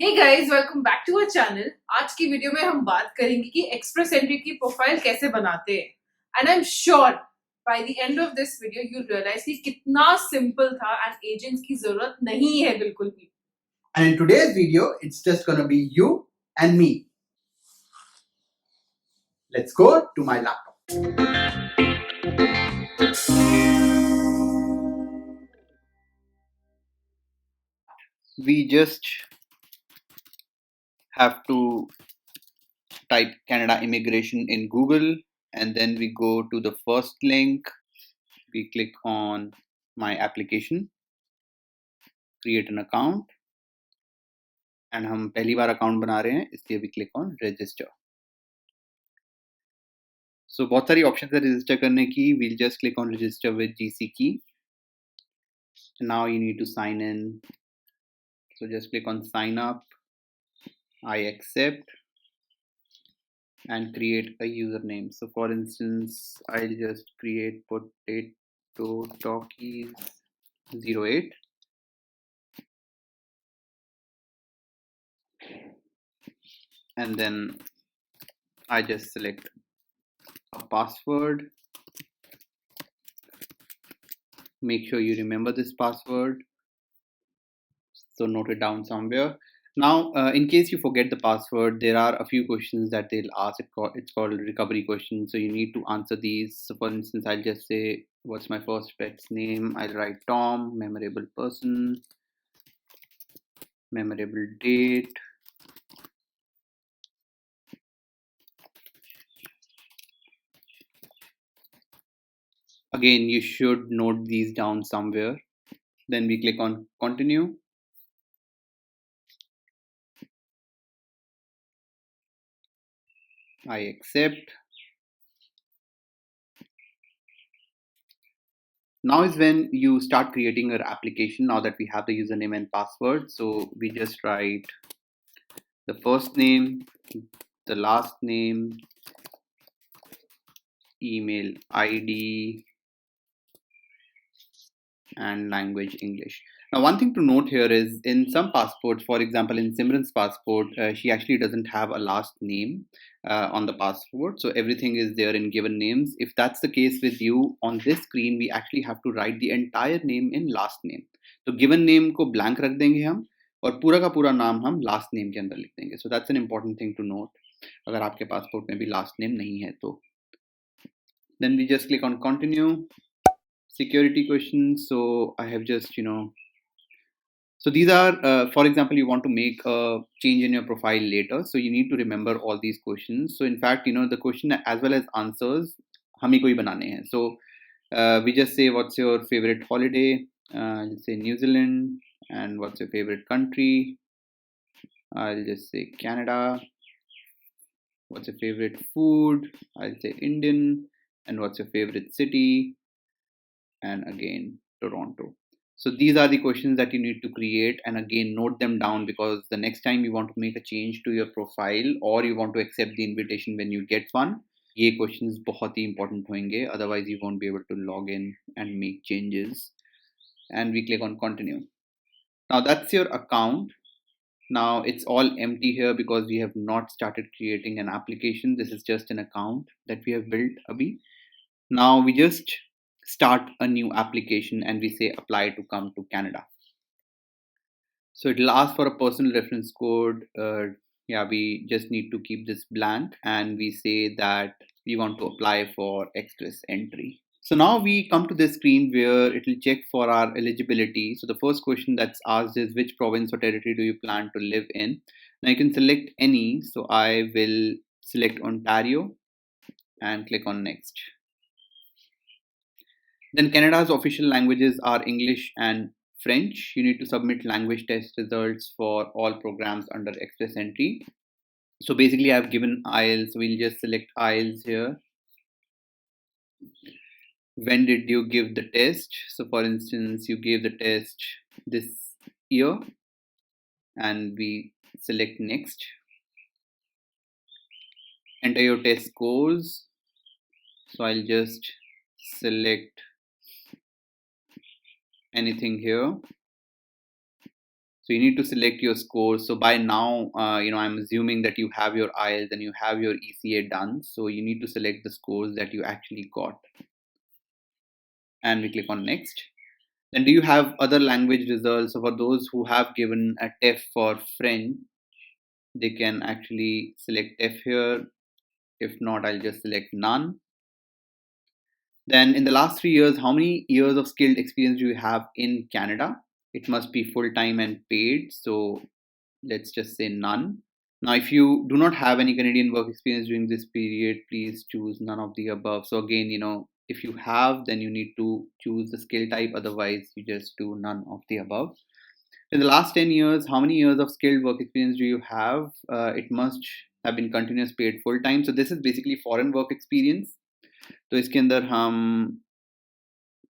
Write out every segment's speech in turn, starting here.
Hey guys, welcome back to our channel. आज की video में हम बात करेंगे कि एक्सप्रेस एंट्री की प्रोफाइल कैसे बनाते हैं. And I am sure by the end of this video you realise कि कितना सिंपल था एंड एजेंट्स की जरूरत नहीं है बिल्कुल भी. And in today's video, it's just gonna be you and me. Let's go to my laptop. We just have to type Canada immigration in Google, and then we go to the first link. We click on my application, create an account, and हम पहली बार account बना रहे हैं इसलिए we click on register. So बहुत सारी options है register करने की. We'll just click on register with GC key. And now you need to sign in. So just click on sign up. I accept. And create a username. So for instance, I'll just create potato talkies 08. And then I just select a password. Make sure you remember this password. So note it down somewhere. Now, in case you forget the password, there are a few questions that they'll ask. It's called recovery questions. So you need to answer these. So for instance, I'll just say, what's my first pet's name? I'll write Tom, memorable person, memorable date. Again, you should note these down somewhere. Then we click on continue. I accept. Now is when you start creating your application, now that we have the username and password. So we just write the first name, the last name, email ID, and language English. Now, one thing to note here is in some passports, for example, in Simran's passport, she actually doesn't have a last name on the passport. So everything is there in given names. If that's the case with you, on this screen, we actually have to write the entire name in last name. So given name को blank रख देंगे हम और पूरा का पूरा नाम हम last name के अंदर लिख देंगे. So that's an important thing to note. अगर आपके passport में भी last name नहीं है तो. Then we just click on continue. Security questions. So I have just, so these are, for example, you want to make a change in your profile later. So you need to remember all these questions. So in fact, the question as well as answers, hum hi koi banane hain. So we just say, what's your favorite holiday? Let's say New Zealand. And what's your favorite country? I'll just say Canada. What's your favorite food? I'll say Indian. And what's your favorite city? And again Toronto. So these are the questions that you need to create, and again note them down, because the next time you want to make a change to your profile or you want to accept the invitation when you get one, ये questions बहुत ही important होंगे, otherwise you won't be able to log in and make changes. And we click on continue. Now that's your account. Now it's all empty here because we have not started creating an application. This is just an account that we have built abhi. Now we just start a new application and we say apply to come to Canada. So it'll ask for a personal reference code. We just need to keep this blank and we say that we want to apply for express entry. So now we come to this screen where it will check for our eligibility. So the first question that's asked is, which province or territory do you plan to live in? Now you can select any. So I will select Ontario and click on next. Then Canada's official languages are English and French. You need to submit language test results for all programs under Express Entry. So basically I've given IELTS. We'll just select IELTS here. When did you give the test? So for instance, you gave the test this year and we select next. Enter your test scores. So I'll just select anything here. So you need to select your scores. So by now, I'm assuming that you have your IELTS and you have your ECA done. So you need to select the scores that you actually got. And we click on next. Then do you have other language results? So for those who have given a TEF for French, they can actually select TEF here. If not, I'll just select none. Then in the last 3 years, how many years of skilled experience do you have in Canada? It must be full-time and paid. So let's just say none. Now, if you do not have any Canadian work experience during this period, please choose none of the above. So again, if you have, then you need to choose the skill type. Otherwise, you just do none of the above. In the last 10 years, how many years of skilled work experience do you have? It must have been continuous paid full time. So this is basically foreign work experience. तो इसके अंदर हम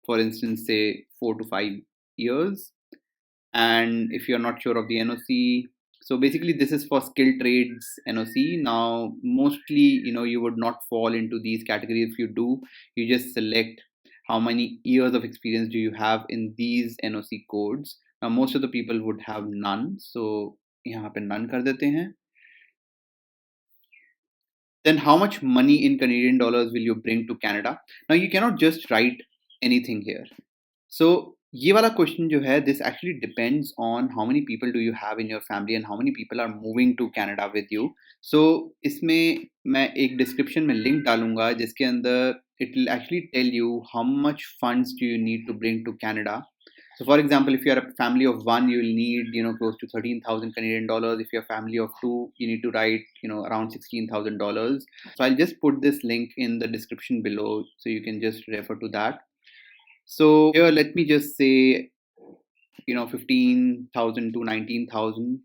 for instance say 4 to 5 years. And if you're not sure of the NOC, so basically this is for skilled trades NOC. Now mostly you would not fall into these categories. If you do, you just select how many years of experience do you have in these NOC codes. Now most of the people would have none, so यहाँ पे none कर देते हैं. Then how much money in Canadian dollars will you bring to Canada? Now you cannot just write anything here. So ये वाला question जो है, this actually depends on how many people do you have in your family and how many people are moving to Canada with you. So इसमें मैं एक description में link डालूंगा जिसके अंदर it will actually tell you how much funds do you need to bring to Canada. So for example, if you are a family of one, you will need, close to 13,000 Canadian dollars. If you're a family of two, you need to write, around $16,000. So I'll just put this link in the description below so you can just refer to that. So here, let me just say, 15,000 to 19,000.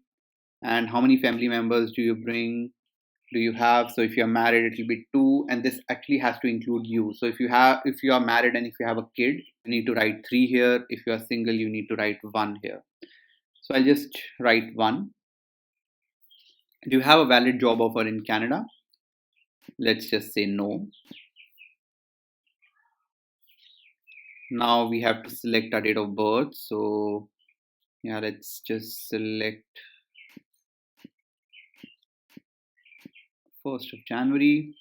And how many family members do you have? So if you're married, it will be 2, and this actually has to include you. So if you are married and if you have a kid, you need to write 3 here. If you are single, you need to write 1 here. So I'll just write 1. Do you have a valid job offer in Canada? Let's just say no. Now we have to select our date of birth. So yeah, let's just select 1st of January.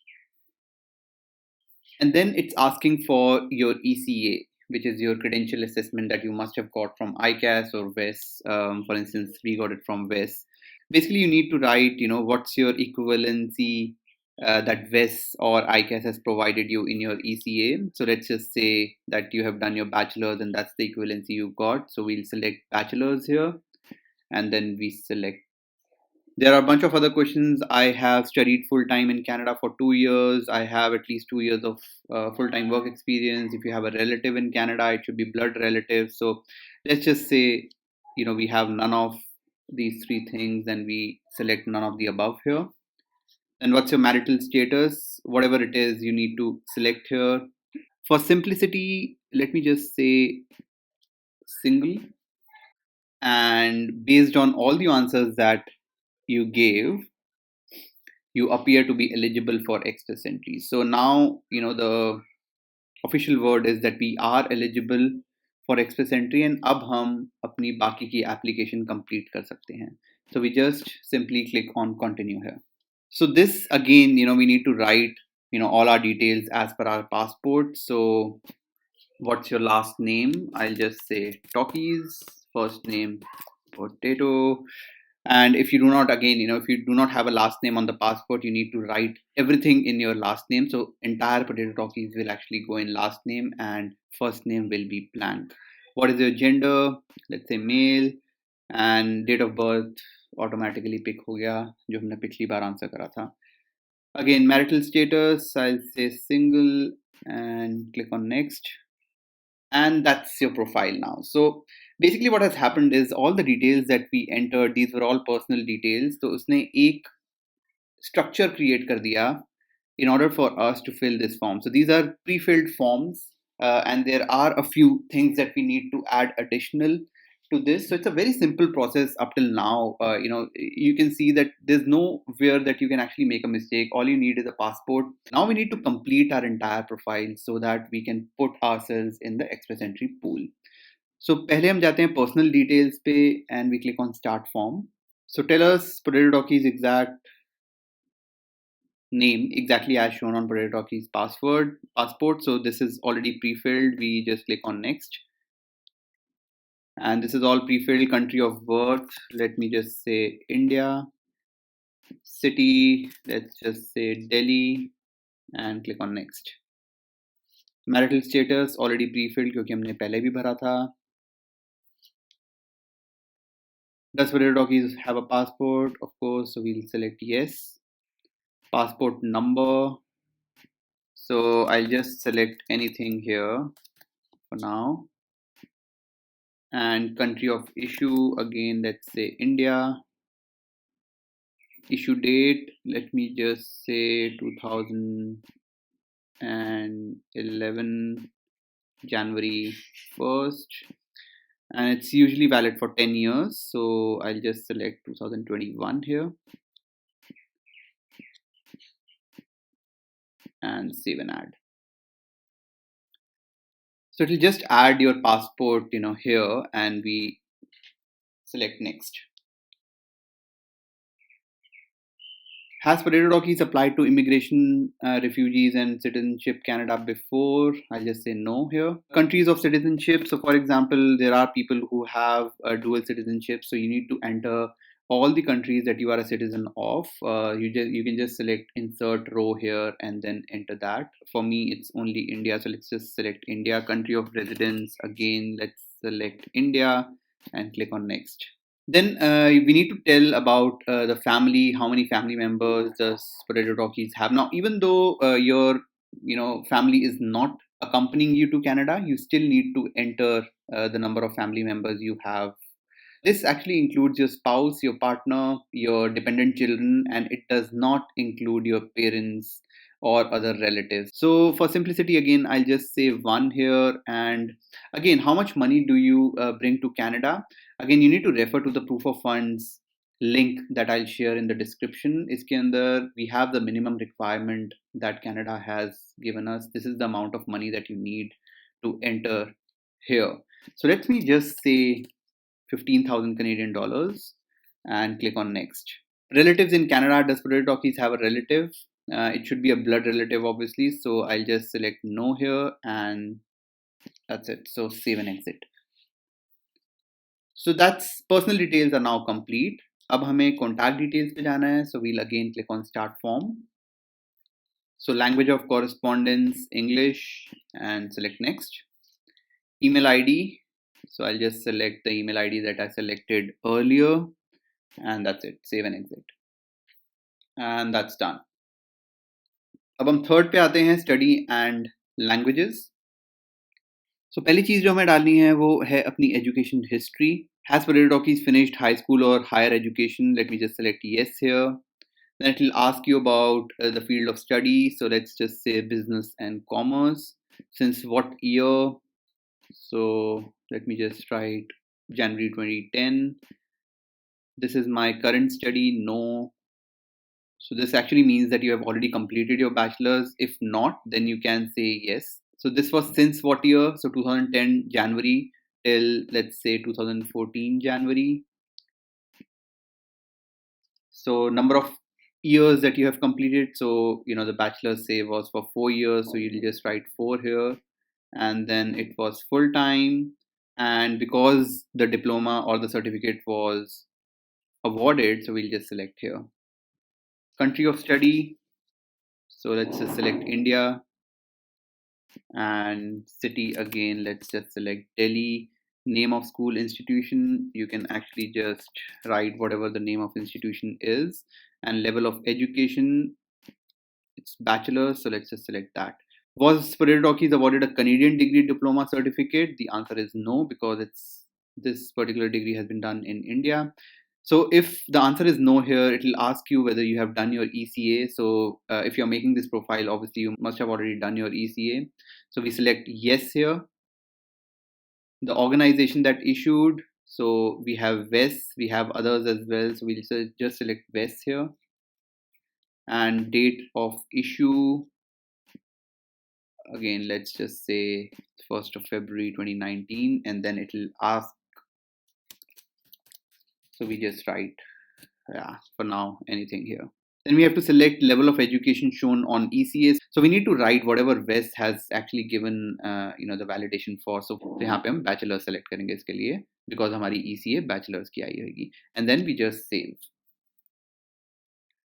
And then it's asking for your ECA, which is your credential assessment that you must have got from ICAS or WES. For instance, we got it from WES. Basically, you need to write, what's your equivalency that WES or ICAS has provided you in your ECA. So let's just say that you have done your bachelor's and that's the equivalency you got. So we'll select bachelor's here and then we select. There are a bunch of other questions. I have studied full-time in Canada for 2 years. I have at least 2 years of full-time work experience. If you have a relative in Canada, it should be blood relative. So let's just say, we have none of these 3 things and we select none of the above here. And what's your marital status? Whatever it is, you need to select here. For simplicity, let me just say single. And based on all the answers that you gave, you appear to be eligible for express entry. So now, the official word is that we are eligible for express entry and अब हम अपनी बाकी की application complete कर सकते हैं. So we just simply click on continue here. So this again, we need to write, all our details as per our passport. So what's your last name? I'll just say Talkies. First name Potato. And if you do not, again, if you do not have a last name on the passport, you need to write everything in your last name. So entire Potato Talkies will actually go in last name and first name will be blank. What is your gender? Let's say male. And date of birth automatically pick हो गया जो हमने पिछली बार answer करा था. Again, marital status, I'll say single and click on next. And that's your profile now. So basically what has happened is all the details that we entered, these were all personal details. So उसने एक structure create कर दिया in order for us to fill this form. So these are pre-filled forms and there are a few things that we need to add additional to this. So it's a very simple process up till now. You can see that there's nowhere that you can actually make a mistake. All you need is a passport. Now we need to complete our entire profile so that we can put ourselves in the express entry pool. So पहले हम जाते हैं personal details पे and we click on start form. So tell us Potato Dockey's exact name exactly as shown on Potato Dockey's passport. So this is already pre-filled. We just click on next. And this is all pre-filled. Country of birth, let me just say India. City, let's just say Delhi, and click on next. Marital status already pre-filled क्योंकि हमने पहले भी भरा था. Does Potato Doggies have a passport? Of course, so we'll select yes. Passport number, so I'll just select anything here for now. And country of issue, again, let's say India. Issue date, let me just say 2011 January 1st, and it's usually valid for 10 years, so I'll just select 2021 here and save and add. So it'll just add your passport, here, and we select next. Has Potato Doggies applied to immigration, refugees, and citizenship Canada before? I'll just say no here. Countries of citizenship. So, for example, there are people who have dual citizenship. So you need to enter all the countries that you are a citizen of. You can just select insert row here and then enter that. For me, it's only India. So let's just select India. Country of residence. Again, let's select India and click on next. Then we need to tell about the family. How many family members does Potato Talkies have now? Even though your family is not accompanying you to Canada, you still need to enter the number of family members you have. This actually includes your spouse, your partner, your dependent children, and it does not include your parents or other relatives. So for simplicity, again, I'll just say one here. And again, how much money do you bring to Canada? Again, you need to refer to the proof of funds link that I'll share in the description. Iske andar we have the minimum requirement that Canada has given us. This is the amount of money that you need to enter here. So let me just say 15,000 Canadian dollars and click on next. Relatives in Canada, does Potato Talkies have a relative? It should be a blood relative, obviously. So I'll just select no here and that's it. So save and exit. So that's personal details are now complete. अब हमें contact details पे जाना है. So we'll again click on start form. So language of correspondence, English, and select next. Email ID. So I'll just select the email ID that I selected earlier. And that's it. Save and exit. And that's done. अब हम third पे आते हैं, study and languages. सो पहली चीज जो हमें डालनी है वो है अपनी education history. Has Potato Talkies finished high school or higher education? Let me just select yes here. Then it will ask you about the field of study. So let's just say business and commerce. Since what year? So let me just write January 2010. This is my current study. No. So this actually means that you have already completed your bachelor's. If not, then you can say yes. So this was since what year? So 2010 January till let's say 2014 January. So number of years that you have completed. So the bachelor's say was for 4 years. So you'll just write 4 here. And then it was full time. And because the diploma or the certificate was awarded, so we'll just select here. Country of study. So let's just select India. And city, again, let's just select Delhi. Name of school, institution, you can actually just write whatever the name of institution is. And level of education, it's bachelor, so let's just select that. Was Potato Talkies awarded a Canadian degree diploma certificate? The answer is no, because this particular degree has been done in India. So if the answer is no here, it will ask you whether you have done your ECA. So if you're making this profile, obviously you must have already done your ECA. So we select yes here. The organization that issued, so we have WES, we have others as well. So we'll just select WES here. And date of issue, again, let's just say 1st of February 2019, and then it'll ask. So we just write, yeah, for now, anything here. Then we have to select level of education shown on ECA. So we need to write whatever West has actually given, the validation for. So यहाँ पे हम bachelor select करेंगे इसके लिए, because हमारी ECA bachelor's की आई होगी. And then we just save.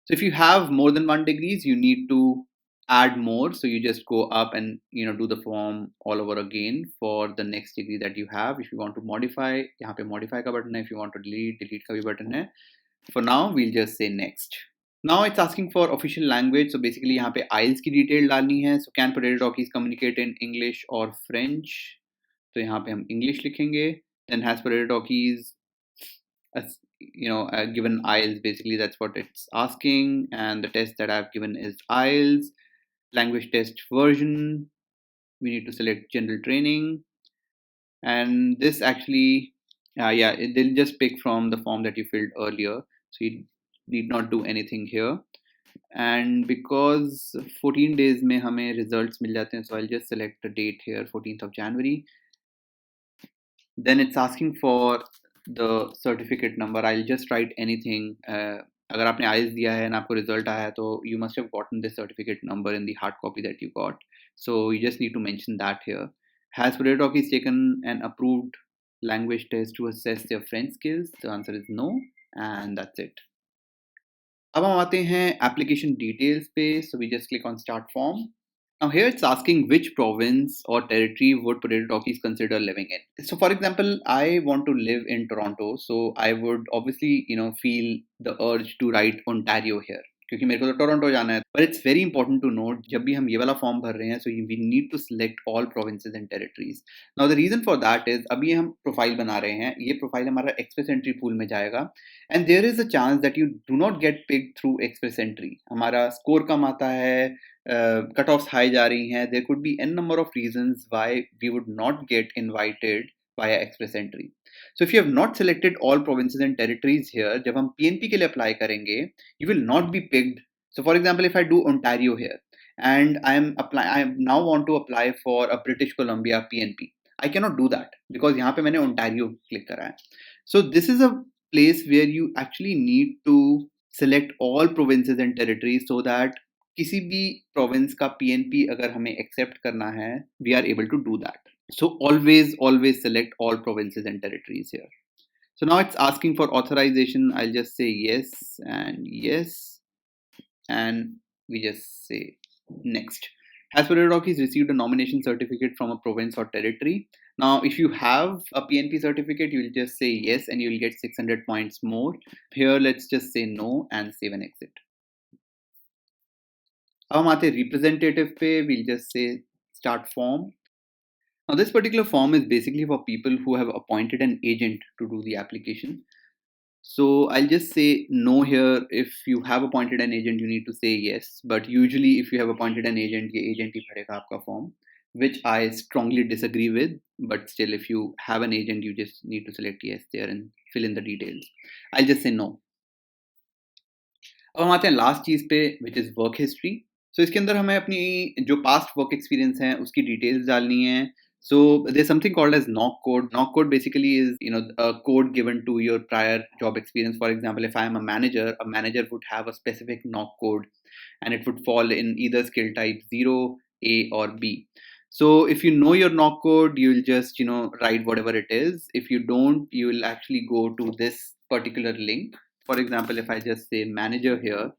So if you have more than 1 degrees, you need to add more. So you just go up and do the form all over again for the next degree that you have. If you want to modify, यहाँ पे modify का button है. If you want to delete का भी button है. For now, we'll just say next. Now it's asking for official language. So basically यहाँ पे IELTS की detail डालनी है. So can potato talkies communicate in English or French? तो यहाँ पे हम English लिखेंगे. Then has potato talkies given IELTS, basically that's what it's asking, and the test that I've given is IELTS. Language test version, we need to select general training, and this actually they'll just pick from the form that you filled earlier, so you need not do anything here. And because 14 days में हमें results मिल जाते हैं, so I'll just select the date here, 14th of January. Then it's asking for the certificate number. I'll just write anything. अगर आपने IELTS दिया है and आपको result आया है, तो you must have gotten this certificate number in the hard copy that you got. So you just need to mention that here. Has potato talkies taken an approved language test to assess their French skills? The answer is no, and that's it. अब हम आते हैं application details पे. So we just click on start form. Now here it's asking which province or territory would potato talkies consider living in. So for example, I want to live in Toronto, so I would obviously feel the urge to write Ontario here, क्योंकि मेरे को तो Toronto जाना है. But it's very important to note, जब भी हम ये वाला फॉर्म भर रहे हैं, so we need to select all provinces and territories. Now the reason for that is, अभी हम प्रोफाइल बना रहे हैं, ये प्रोफाइल हमारा एक्सप्रेस एंट्री पूल में जाएगा, and there is a chance that you do not get picked through express entry. हमारा स्कोर कम आता है, कट ऑफ्स हाई जा रही हैं. There could be n number of reasons why we would not get invited via express entry. So if you have not selected all provinces and territories here, जब हम PNP के लिए apply करेंगे, you will not be picked. So for example, if I do Ontario here and I now want to apply for a British Columbia PNP, I cannot do that because यहाँ पे मैंने Ontario click करा है. So this is a place where you actually need to select all provinces and territories so that किसी भी province का PNP अगर हमें accept करना है, we are able to do that. So always select all provinces and territories here. So now it's asking for authorization. I'll just say yes, and we just say next. Has potato talkies received a nomination certificate from a province or territory? Now, if you have a PNP certificate, you will just say yes, and you will get 600 points more. Here, let's just say no and save and exit. अब हम आते representative पे, we'll just say start form. Now this particular form is basically for people who have appointed an agent to do the application. So I'll just say no here. If you have appointed an agent, you need to say yes. But usually if you have appointed an agent, ये agent ही भरेगा आपका form, which I strongly disagree with. But still, if you have an agent, you just need to select yes there and fill in the details. I'll just say no. अब हम आते हैं last चीज पे, which is work history. So इसके अंदर हमें अपनी जो past work experience है उसकी details डालनी है. So there's something called as knock code. Knock code basically is a code given to your prior job experience. For example, if I am a manager would have a specific knock code, and it would fall in either skill type 0, A or B. So if you know your knock code, you will just write whatever it is. If you don't, you will actually go to this particular link. For example, if I just say manager here,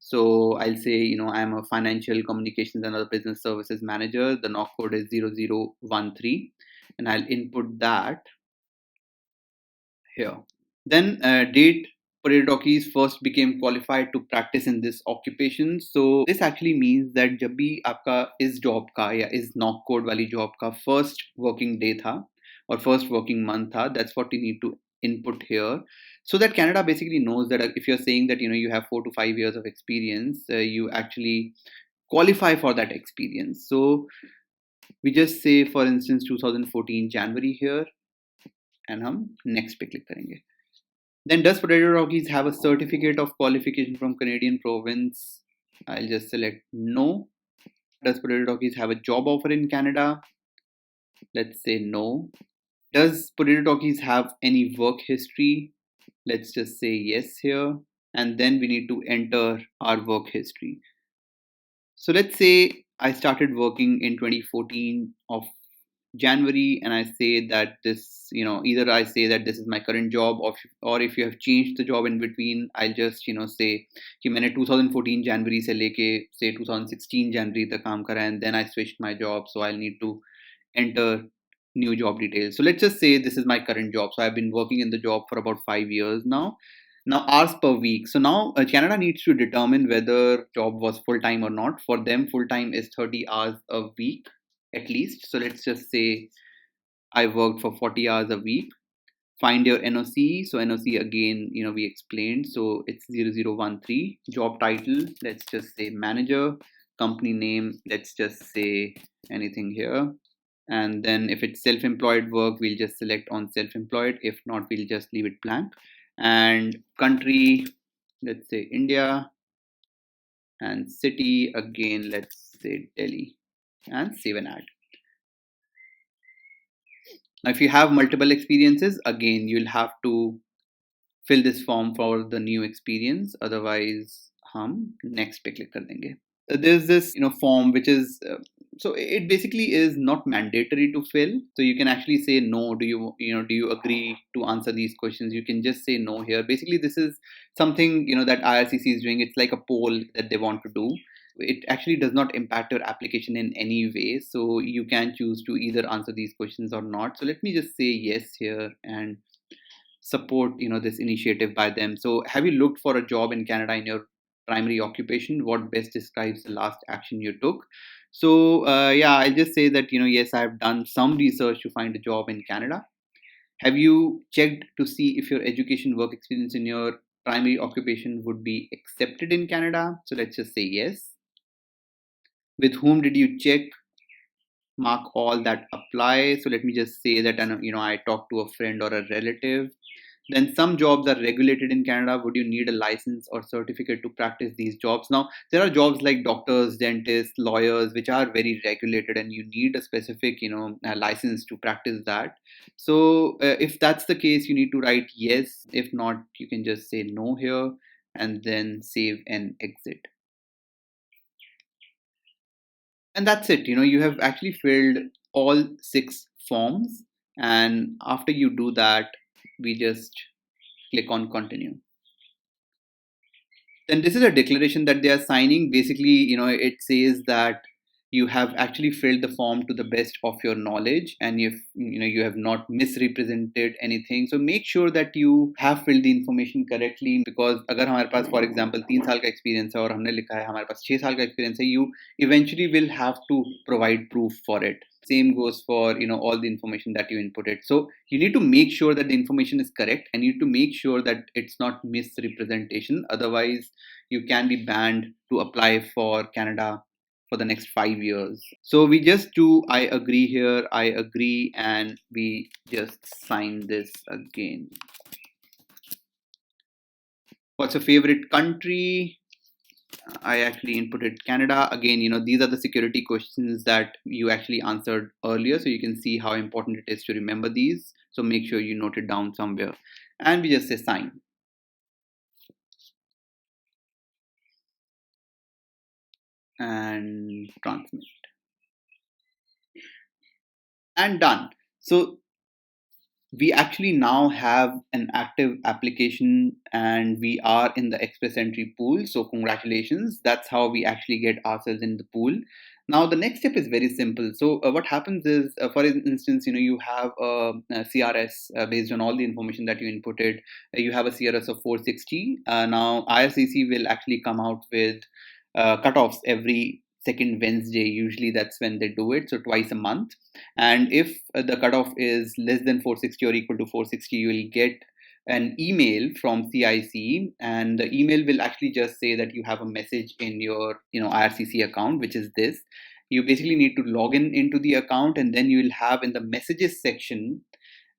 so I'll say, I'm a financial communications and other business services manager. The knock code is 0013, and I'll input that here. Then date potato talkies first became qualified to practice in this occupation. So this actually means that जब भी आपका इस job का या इस knock code वाली job का first working day था or first working month था, that's what you need to input here, so that Canada basically knows that if you're saying that you have 4 to 5 years of experience, you actually qualify for that experience. So we just say, for instance, 2014 January here, and हम next पे click करेंगे. Then does potato talkies have a certificate of qualification from Canadian province? I'll just select no. Does potato talkies have a job offer in Canada? Let's say no. Does Potato Talkies have any work history? Let's just say yes here. And then we need to enter our work history. So let's say I started working in 2014 of January, and I say that this, either I say that this is my current job, or if you have changed the job in between, I'll just, say कि मैंने 2014 January से लेके say 2016 January तक काम करा, and then I switched my job, so I'll need to enter new job details. So let's just say this is my current job. So I've been working in the job for about 5 years now. Now hours per week. So now Canada needs to determine whether job was full time or not. For them, full time is 30 hours a week at least. So let's just say I worked for 40 hours a week. Find your NOC. So NOC again, we explained. So it's 0013. Job title, let's just say manager. Company name, let's just say anything here. And then if it's self-employed work, we'll just select on self-employed. If not, we'll just leave it blank. And country, let's say India. And city, again, let's say Delhi. And save an ad. Now, if you have multiple experiences, again, you'll have to fill this form for the new experience. Otherwise, हम next पे click कर देंगे. There's this, form which is so it basically is not mandatory to fill. So you can actually say no. Do you agree to answer these questions? You can just say no here. Basically, this is something that IRCC is doing. It's like a poll that they want to do. It actually does not impact your application in any way. So you can choose to either answer these questions or not. So let me just say yes here and support this initiative by them. So have you looked for a job in Canada in your primary occupation? What best describes the last action you took? So yeah, I'll just say that yes, I've done some research to find a job in Canada. Have you checked to see if your education work experience in your primary occupation would be accepted in Canada? So let's just say yes. With whom did you check? Mark all that apply. So let me just say that I talked to a friend or a relative. Then some jobs are regulated in Canada. Would you need a license or certificate to practice these jobs? Now, there are jobs like doctors, dentists, lawyers, which are very regulated, and you need a specific, a license to practice that. So, if that's the case, you need to write yes. If not, you can just say no here and then save and exit. And that's it. You have actually filled all 6 forms. And after you do that, we just click on continue. Then this is a declaration that they are signing. Basically, it says that you have actually filled the form to the best of your knowledge, and if you have not misrepresented anything. So make sure that you have filled the information correctly, because अगर हमारे पास for example 3 साल का experience है और हमने लिखा है हमारे पास 6 साल का experience है, you eventually will have to provide proof for it. Same goes for all the information that you inputted. So you need to make sure that the information is correct, and you need to make sure that it's not misrepresentation. Otherwise, you can be banned to apply for Canada for the next 5 years. So we just do I agree here, I agree, and we just sign this again. What's your favorite country? I actually inputted Canada. Again, these are the security questions that you actually answered earlier. So you can see how important it is to remember these. So make sure you note it down somewhere. And we just say sign. And transmit. And done. So we actually now have an active application and we are in the Express Entry pool. So congratulations. That's how we actually get ourselves in the pool. Now the next step is very simple. So what happens is, for instance, you have a CRS based on all the information that you inputted. You have a CRS of 460. Now IRCC will actually come out with cutoffs every second Wednesday. Usually that's when they do it. So twice a month. And if the cutoff is less than 460 or equal to 460, you will get an email from CIC, and the email will actually just say that you have a message in your IRCC account, which is this. You basically need to log in into the account, and then you will have in the messages section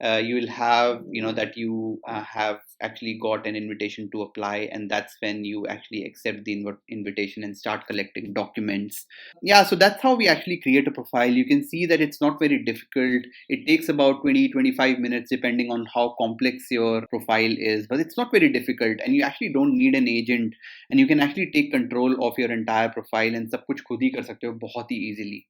you will have, that you have actually got an invitation to apply, and that's when you actually accept the invitation and start collecting documents. Yeah, so that's how we actually create a profile. You can see that it's not very difficult. It takes about 20-25 minutes depending on how complex your profile is, but it's not very difficult, and you actually don't need an agent, and you can actually take control of your entire profile and सब कुछ खुद ही कर सकते हो बहुत ही easily.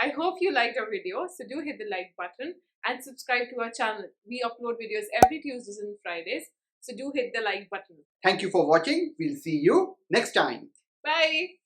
I hope you liked our video, so do hit the like button and subscribe to our channel. We upload videos every Tuesdays and Fridays, so do hit the like button. Thank you for watching. We'll see you next time. Bye.